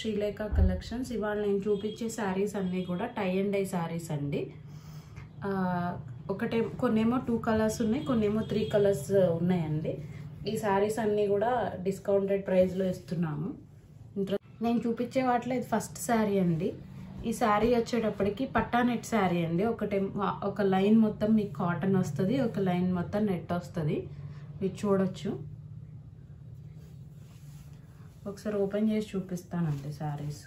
Srilekha collections. ఇవాళ నేను చూపించే శారీస్ అన్నీ కూడా టై అండ్ డై శారీస్ అండి. కొన్నేమో 2 కలర్స్ ఉన్నాయి, కొన్నేమో 3 కలర్స్ ఉన్నాయండి. ఈ శారీస్ అన్నీ కూడా డిస్కౌంటెడ్ ప్రైస్లో ఇస్తున్నాము. నేను చూపించే వాటిలో ఇది ఫస్ట్ శారీ అండి. ఈ శారీ వచ్చేటప్పటికి పట్టా నెట్ శారీ అండి. ఒక లైన్ మొత్తం మీకు కాటన్ వస్తుంది, ఒక లైన్ మొత్తం నెట్ వస్తుంది. మీరు చూడొచ్చు. ఒకసారి ఓపెన్ చేసి చూపిస్తానండి శారీస్.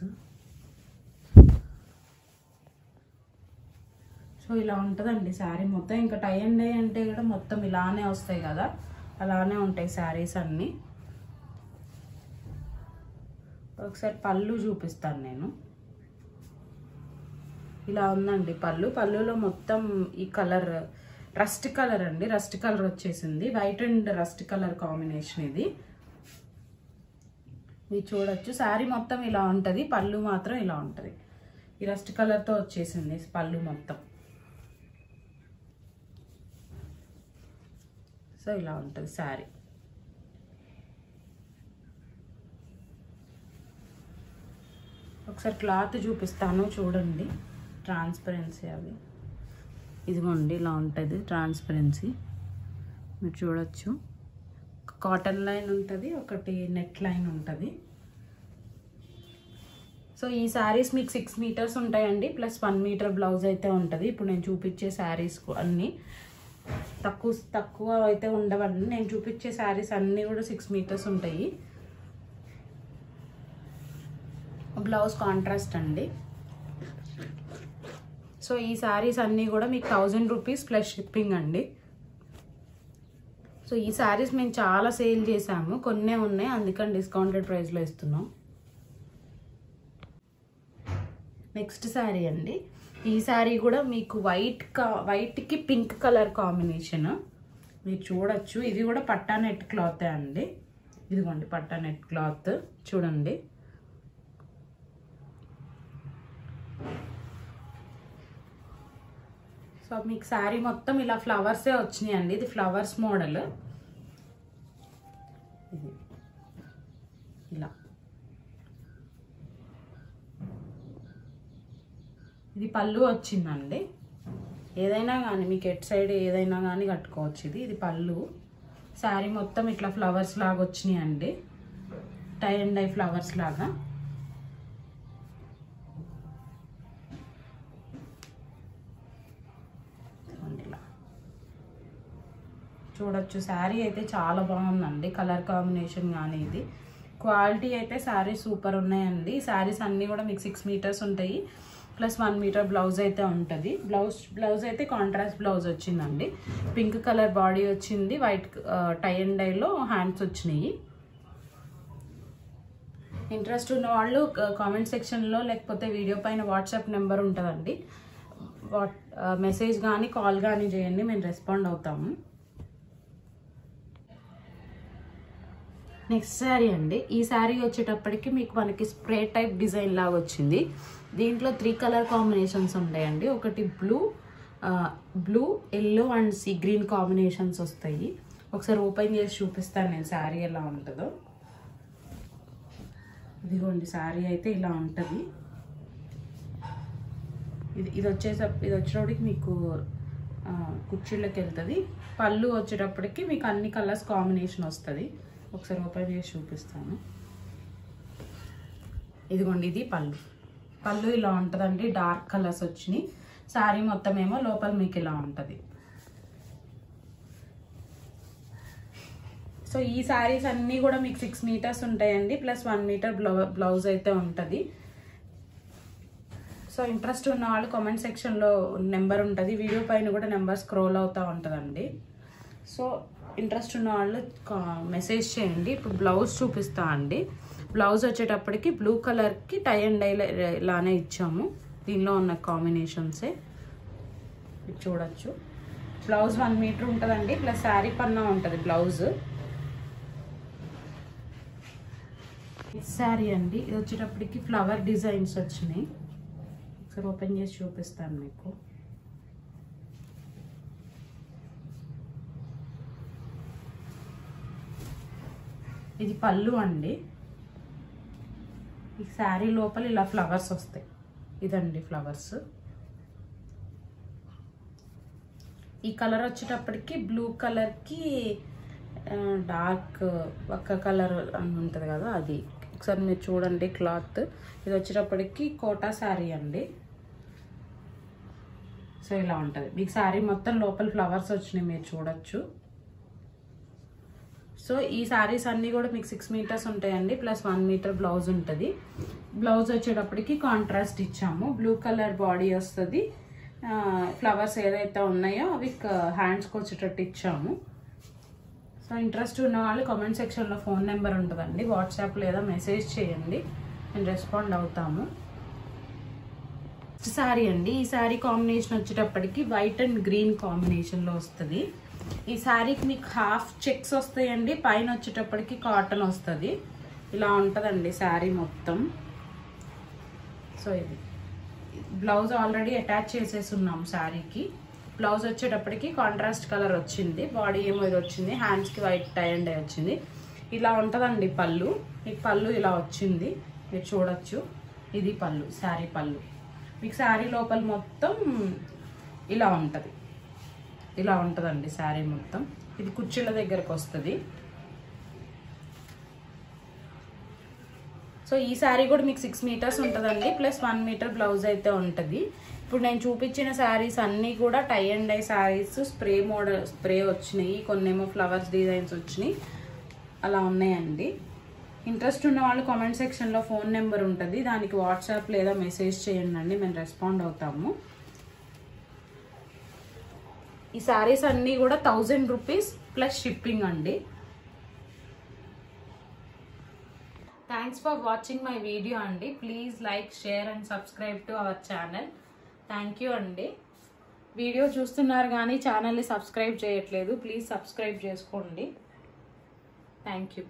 సో ఇలా ఉంటుందండి శారీ మొత్తం. ఇంకా టై అండ్ డై అంటే కూడా మొత్తం ఇలానే వస్తాయి కదా, అలానే ఉంటాయి శారీస్ అన్నీ. ఒకసారి పళ్ళు చూపిస్తాను నేను. ఇలా ఉందండి పళ్ళులో మొత్తం ఈ కలర్ రస్ట్ కలర్ అండి. రస్ట్ కలర్ వచ్చేసింది, white and rust colour combination ఇది. మీరు చూడొచ్చు శారీ మొత్తం ఇలా ఉంటుంది, పళ్ళు మాత్రం ఇలా ఉంటుంది. ఈ రస్ట్ కలర్తో వచ్చేసింది పళ్ళు మొత్తం. సో ఇలా ఉంటుంది శారీ. ఒకసారి క్లాత్ చూపిస్తాను చూడండి. ట్రాన్స్పరెన్సీ అవి ఇదిగోండి, ఇలా ఉంటుంది ట్రాన్స్పరెన్సీ. మీరు చూడొచ్చు. కాటన్ లైన్ ఉంటుంది, ఒకటి నెట్ లైన్ ఉంటుంది. సో ఈ శారీస్ మీకు 6 మీటర్స్ ఉంటాయండి, ప్లస్ 1 మీటర్ బ్లౌజ్ అయితే ఉంటుంది. ఇప్పుడు నేను చూపించే శారీస్ అన్నీ తక్కువ అయితే ఉండవండి. నేను చూపించే శారీస్ అన్నీ కూడా 6 మీటర్స్ ఉంటాయి. బ్లౌజ్ కాంట్రాస్ట్ అండి. సో ఈ శారీస్ అన్నీ కూడా మీకు 1000 రూపీస్ ప్లస్ షిప్పింగ్ అండి. సో ఈ శారీస్ మేము చాలా సేల్ చేసాము, కొన్నే ఉన్నాయి, అందుకని డిస్కౌంటెడ్ ప్రైస్లో ఇస్తున్నాం. నెక్స్ట్ శారీ అండి. ఈ శారీ కూడా మీకు వైట్కి పింక్ కలర్ కాంబినేషన్. మీరు చూడొచ్చు. ఇది కూడా పట్టా నెట్ క్లాతే అండి. ఇదిగోండి పట్టా నెట్ క్లాత్ చూడండి. సో మీకు శారీ మొత్తం ఇలా ఫ్లవర్సే వచ్చినాయి అండి. ఇది ఫ్లవర్స్ మోడల్. ఇది ఇలా, ఇది పళ్ళు వచ్చిందండి. ఏదైనా కానీ మీకు ఎట్ సైడ్ ఏదైనా కానీ కట్టుకోవచ్చు. ఇది పళ్ళు. శారీ మొత్తం ఇట్లా ఫ్లవర్స్ లాగా వచ్చినాయి అండి, టై అండ్ డై ఫ్లవర్స్ లాగా. చూడొచ్చు. శారీ అయితే చాలా బాగుందండి, కలర్ కాంబినేషన్ కానీ ఇది క్వాలిటీ అయితే శారీ సూపర్ ఉన్నాయండి. శారీస్ అన్నీ కూడా మీకు 6 మీటర్స్ ఉంటాయి, ప్లస్ 1 మీటర్ బ్లౌజ్ అయితే ఉంటుంది. బ్లౌజ్ అయితే కాంట్రాస్ట్ బ్లౌజ్ వచ్చిందండి. పింక్ కలర్ బాడీ వచ్చింది, వైట్ టై అండ్ డైలో హ్యాండ్స్ వచ్చినాయి. ఇంట్రెస్ట్ ఉన్న వాళ్ళు కామెంట్ సెక్షన్లో లేకపోతే వీడియో పైన వాట్సాప్ నెంబర్ ఉంటుందండి, మెసేజ్ కానీ కాల్ కానీ చేయండి, మేము రెస్పాండ్ అవుతాము. నెక్స్ట్ శారీ అండి. ఈ శారీ వచ్చేటప్పటికి మీకు మనకి స్ప్రే టైప్ డిజైన్ లాగా వచ్చింది. దీంట్లో 3 కలర్ కాంబినేషన్స్ ఉంటాయండి. ఒకటి blue yellow and sea green combinations వస్తాయి. ఒకసారి ఓపెన్ చేసి చూపిస్తాను నేను శారీ ఎలా ఉంటుందో. ఇదిగోండి శారీ అయితే ఇలా ఉంటుంది. ఇది వచ్చేటప్పటికి మీకు కుర్చీళ్ళకి వెళ్తుంది. పళ్ళు వచ్చేటప్పటికి మీకు అన్ని కలర్స్ కాంబినేషన్ వస్తుంది. ఒకసారి ఓపెన్ చేసి చూపిస్తాను. ఇదిగోండి ఇది పళ్ళు ఇలా ఉంటుందండి. డార్క్ కలర్స్ వచ్చినాయి. శారీ మొత్తం ఏమో లోపల మీకు ఇలా ఉంటుంది. సో ఈ శారీస్ అన్నీ కూడా మీకు 6 మీటర్స్ ఉంటాయండి, ప్లస్ 1 మీటర్ బ్లౌజ్ అయితే ఉంటుంది. సో ఇంట్రెస్ట్ ఉన్న వాళ్ళు కామెంట్ సెక్షన్లో నెంబర్ ఉంటుంది, వీడియో పైన కూడా నెంబర్ స్క్రోల్ అవుతూ ఉంటుందండి. సో ఇంట్రెస్ట్ ఉన్న వాళ్ళు మెసేజ్ చేయండి. ఇప్పుడు బ్లౌజ్ చూపిస్తా అండి. బ్లౌజ్ వచ్చేటప్పటికి బ్లూ కలర్కి టై అండ్ డై ఇలానే ఇచ్చాము. దీనిలో ఉన్న కాంబినేషన్సే చూడొచ్చు. బ్లౌజ్ 1 మీటర్ ఉంటుందండి, ప్లస్ శారీ పన్నా ఉంటుంది బ్లౌజ్. శారీ అండి. ఇది వచ్చేటప్పటికి ఫ్లవర్ డిజైన్స్ వచ్చినాయి. ఒకసారి ఓపెన్ చేసి చూపిస్తాను మీకు. ఇది పళ్ళు అండి. ఈ శారీ లోపల ఇలా ఫ్లవర్స్ వస్తాయి. ఇదండి ఫ్లవర్స్. ఈ కలర్ వచ్చేటప్పటికి బ్లూ కలర్కి డార్క్ ఒక్క కలర్ అని ఉంటుంది కదా, అది ఒకసారి మీరు చూడండి. క్లాత్ ఇది వచ్చేటప్పటికి కోటా శారీ అండి. సో ఇలా ఉంటుంది. మీకు శారీ మొత్తం లోపల ఫ్లవర్స్ వచ్చినాయి, మీరు చూడొచ్చు. సో ఈ శారీస్ అన్నీ కూడా మీకు 6 మీటర్స్ ఉంటాయండి, ప్లస్ 1 మీటర్ బ్లౌజ్ ఉంటుంది. బ్లౌజ్ వచ్చేటప్పటికి కాంట్రాస్ట్ ఇచ్చాము. బ్లూ కలర్ బాడీ వస్తుంది. ఫ్లవర్స్ ఏదైతే ఉన్నాయో అవి హ్యాండ్స్కి వచ్చేటట్టు ఇచ్చాము. సో ఇంట్రెస్ట్ ఉన్న వాళ్ళు కామెంట్ సెక్షన్లో ఫోన్ నెంబర్ ఉంటుందండి, వాట్సాప్ లేదా మెసేజ్ చేయండి, నేను రెస్పాండ్ అవుతాము. శారీ అండి. ఈ శారీ కాంబినేషన్ వచ్చేటప్పటికి వైట్ అండ్ గ్రీన్ కాంబినేషన్లో వస్తుంది. ఈ శారీకి మీకు హాఫ్ చెక్స్ వస్తాయండి, పైన వచ్చేటప్పటికి కాటన్ వస్తుంది. ఇలా ఉంటుందండి శారీ మొత్తం. సో ఇది బ్లౌజ్ ఆల్రెడీ అటాచ్ చేసేసి ఉన్నాం శారీకి. బ్లౌజ్ వచ్చేటప్పటికి కాంట్రాస్ట్ కలర్ వచ్చింది, బాడీ ఏమో ఇది వచ్చింది, హ్యాండ్స్కి వైట్ టై అండ్ డై వచ్చింది. ఇలా ఉంటుందండి పళ్ళు. ఈ పళ్ళు ఇలా వచ్చింది, మీరు చూడొచ్చు. ఇది పళ్ళు, శారీ పళ్ళు. మీకు శారీ లోపల మొత్తం ఇలా ఉంటుంది, ఇలా ఉంటుందండి శారీ మొత్తం. ఇది కుర్చీల దగ్గరకు వస్తుంది. సో ఈ శారీ కూడా మీకు 6 మీటర్స్ ఉంటుందండి, ప్లస్ 1 మీటర్ బ్లౌజ్ అయితే ఉంటుంది. ఇప్పుడు నేను చూపించిన శారీస్ అన్నీ కూడా tie and dye saris. Spray model spray వచ్చినాయి, కొన్నేమో ఫ్లవర్స్ డిజైన్స్ వచ్చినాయి, అలా ఉన్నాయండి. ఇంట్రెస్ట్ ఉన్న వాళ్ళు కామెంట్ సెక్షన్లో ఫోన్ నెంబర్ ఉంటుంది, దానికి వాట్సాప్ లేదా మెసేజ్ చేయండి అండి, మేము రెస్పాండ్ అవుతాము. ఈ శారీస్ అన్నీ కూడా 1000 రూపీస్ ప్లస్ షిప్పింగ్ అండి. Thanks for watching my video అండి. Please like, share and subscribe to our channel. Thank you అండి. వీడియో చూస్తున్నారు కానీ ఛానల్ని సబ్స్క్రైబ్ చేయట్లేదు, ప్లీజ్ సబ్స్క్రైబ్ చేసుకోండి. Thank you.